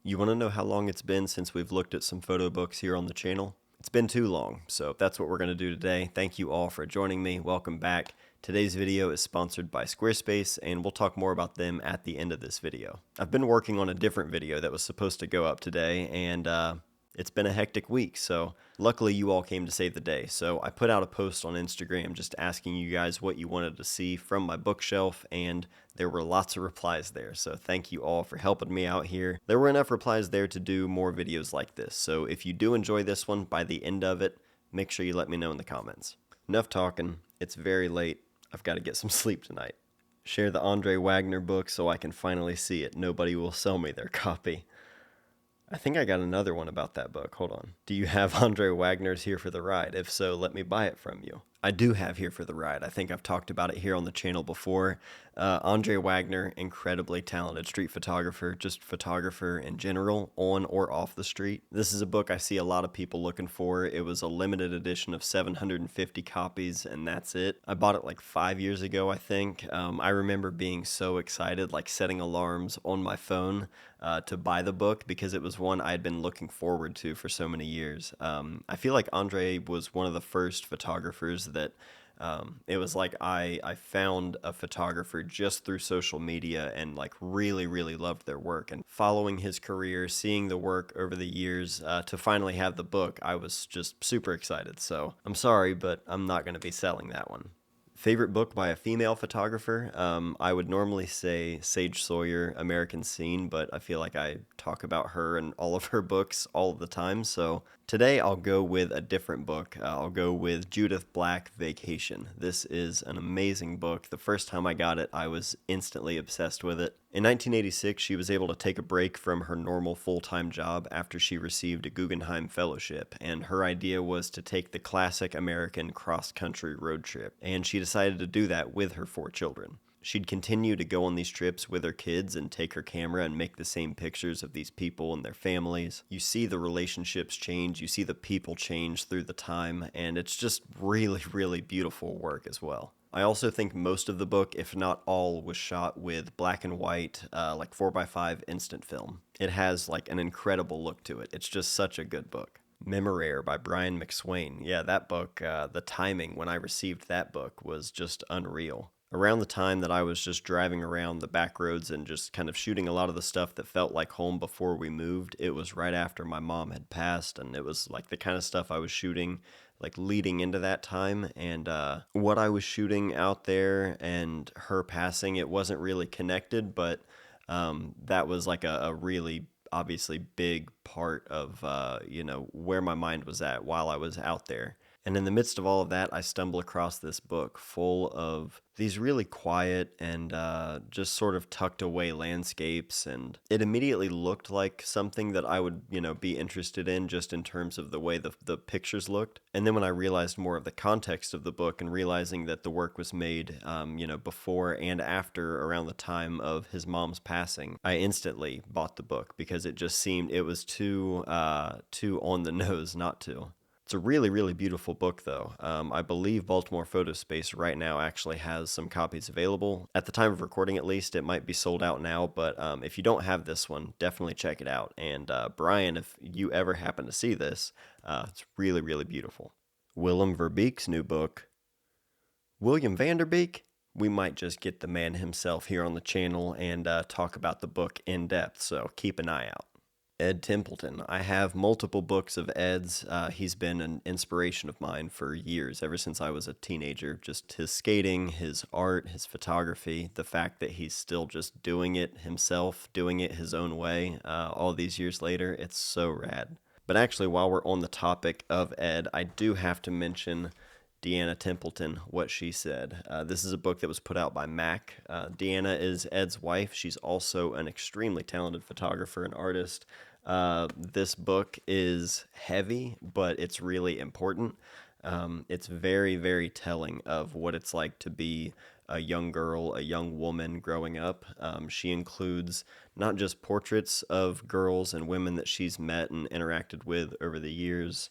You want to know how long it's been since we've looked at some photo books here on the channel? It's been too long, so that's what we're going to do today. Thank you all for joining me. Welcome back. Today's video is sponsored by Squarespace, and we'll talk more about them at the end of this video. I've been working on a different video that was supposed to go up today, and it's been a hectic week, so luckily you all came to save the day. So I put out a post on Instagram just asking you guys what you wanted to see from my bookshelf, and there were lots of replies there, so thank you all for helping me out here. There were enough replies there to do more videos like this, so if you do enjoy this one, by the end of it, make sure you let me know in the comments. Enough talking, it's very late, I've got to get some sleep tonight. Share the Andre Wagner book so I can finally see it. Nobody will sell me their copy. I think I got another one about that book. Hold on. Do you have Andre Wagner's Here for the Ride? If so, let me buy it from you. I do have Here for the Ride. I think I've talked about it here on the channel before. Andre Wagner, incredibly talented street photographer, just photographer in general, on or off the street. This is a book I see a lot of people looking for. It was a limited edition of 750 copies, and that's it. I bought it like 5 years ago, I think. I remember being so excited, like setting alarms on my phone to buy the book because it was one I had been looking forward to for so many years. I feel like Andre was one of the first photographers that it was like I found a photographer just through social media and like really loved their work, and following his career, seeing the work over the years to finally have the book, I was just super excited. So I'm sorry, but I'm not going to be selling that one. Favorite book by a female photographer? I would normally say Sage Sawyer, American Scene, but I feel like I talk about her and all of her books all of the time. So today I'll go with a different book. I'll go with Judith Black, Vacation. This is an amazing book. The first time I got it, I was instantly obsessed with it. In 1986, she was able to take a break from her normal full-time job after she received a Guggenheim Fellowship, and her idea was to take the classic American cross-country road trip, and she decided to do that with her 4 children. She'd continue to go on these trips with her kids and take her camera and make the same pictures of these people and their families. You see the relationships change, you see the people change through the time, and it's just really beautiful work as well. I also think most of the book, if not all, was shot with black and white, like 4x5 instant film. It has like an incredible look to it. It's just such a good book. Memorare by Brian McSwain. Yeah, that book, the timing when I received that book was just unreal. Around the time that I was just driving around the back roads and just kind of shooting a lot of the stuff that felt like home before we moved, it was right after my mom had passed, and it was like the kind of stuff I was shooting like leading into that time, and what I was shooting out there and her passing, it wasn't really connected, but that was like a really obviously big part of where my mind was at while I was out there. And in the midst of all of that, I stumble across this book full of these really quiet and just sort of tucked away landscapes. And it immediately looked like something that I would, be interested in just in terms of the way the pictures looked. And then when I realized more of the context of the book and realizing that the work was made, before and after around the time of his mom's passing, I instantly bought the book because it just seemed it was too on the nose not to. It's a really beautiful book, though. I believe Baltimore Photo Space right now actually has some copies available. At the time of recording, at least, it might be sold out now, but if you don't have this one, definitely check it out. And Brian, if you ever happen to see this, it's really beautiful. Willem Verbeek's new book. William Vanderbeek? We might just get the man himself here on the channel and talk about the book in depth, so keep an eye out. Ed Templeton. I have multiple books of Ed's. He's been an inspiration of mine for years, ever since I was a teenager. Just his skating, his art, his photography, the fact that he's still just doing it himself, doing it his own way, all these years later, it's so rad. But actually, while we're on the topic of Ed, I do have to mention Deanna Templeton, what she said. This is a book that was put out by Mac. Deanna is Ed's wife. She's also an extremely talented photographer and artist. This book is heavy, but it's really important. It's very telling of what it's like to be a young girl, a young woman growing up. She includes not just portraits of girls and women that she's met and interacted with over the years,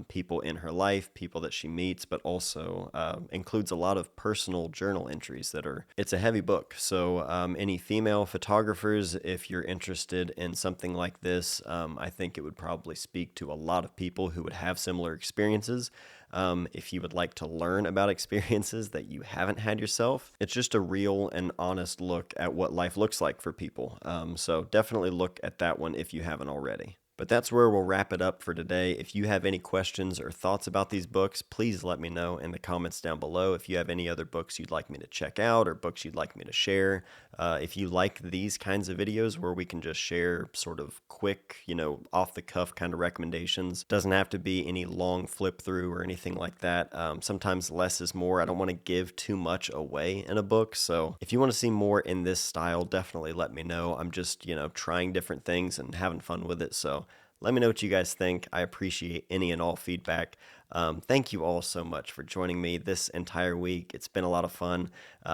people in her life, people that she meets, but also includes a lot of personal journal entries it's a heavy book. So any female photographers, if you're interested in something like this, I think it would probably speak to a lot of people who would have similar experiences. If you would like to learn about experiences that you haven't had yourself, it's just a real and honest look at what life looks like for people. So definitely look at that one if you haven't already. But that's where we'll wrap it up for today. If you have any questions or thoughts about these books, please let me know in the comments down below. If you have any other books you'd like me to check out or books you'd like me to share, if you like these kinds of videos where we can just share sort of quick, off the cuff kind of recommendations, doesn't have to be any long flip through or anything like that. Sometimes less is more. I don't want to give too much away in a book. So if you want to see more in this style, definitely let me know. I'm just, trying different things and having fun with it. So let me know what you guys think. I appreciate any and all feedback. Thank you all so much for joining me this entire week. It's been a lot of fun.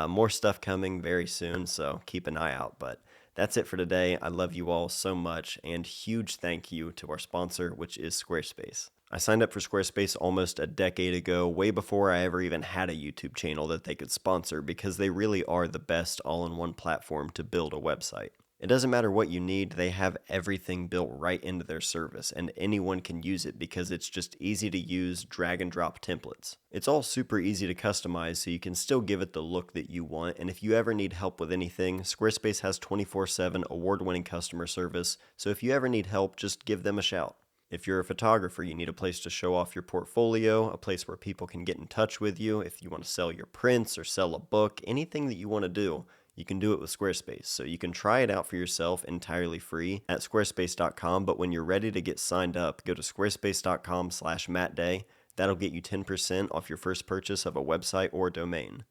More stuff coming very soon, so keep an eye out. But that's it for today. I love you all so much, and huge thank you to our sponsor, which is Squarespace. I signed up for Squarespace almost a decade ago, way before I ever even had a YouTube channel that they could sponsor, because they really are the best all-in-one platform to build a website. It doesn't matter what you need, they have everything built right into their service, and anyone can use it because it's just easy to use drag and drop templates. It's all super easy to customize, so you can still give it the look that you want, and if you ever need help with anything, Squarespace has 24/7 award-winning customer service, so if you ever need help, just give them a shout. If you're a photographer, you need a place to show off your portfolio, a place where people can get in touch with you. If you want to sell your prints or sell a book, anything that you want to do, you can do it with Squarespace. So you can try it out for yourself entirely free at squarespace.com, but when you're ready to get signed up, go to squarespace.com/MattDay. That'll get you 10% off your first purchase of a website or domain.